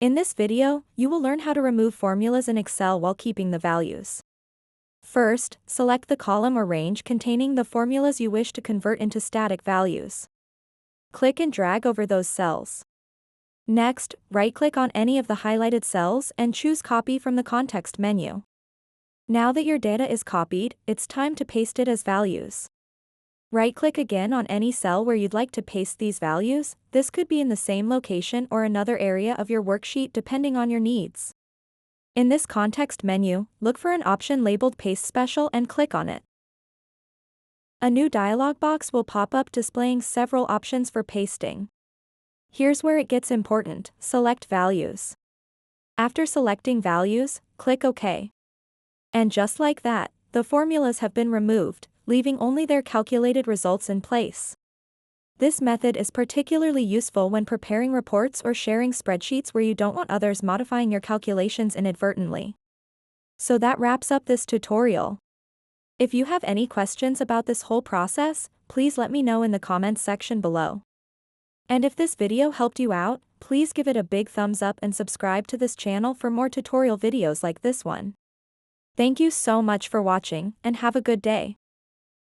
In this video, you will learn how to remove formulas in Excel while keeping the values. First, select the column or range containing the formulas you wish to convert into static values. Click and drag over those cells. Next, right-click on any of the highlighted cells and choose Copy from the context menu. Now that your data is copied, it's time to paste it as values. Right-click again on any cell where you'd like to paste these values. This could be in the same location or another area of your worksheet depending on your needs. In this context menu, look for an option labeled Paste Special and click on it. A new dialog box will pop up displaying several options for pasting. Here's where it gets important: select values. After selecting values, click OK. And just like that, the formulas have been removed, leaving only their calculated results in place. This method is particularly useful when preparing reports or sharing spreadsheets where you don't want others modifying your calculations inadvertently. So that wraps up this tutorial. If you have any questions about this whole process, please let me know in the comments section below. And if this video helped you out, please give it a big thumbs up and subscribe to this channel for more tutorial videos like this one. Thank you so much for watching, and have a good day.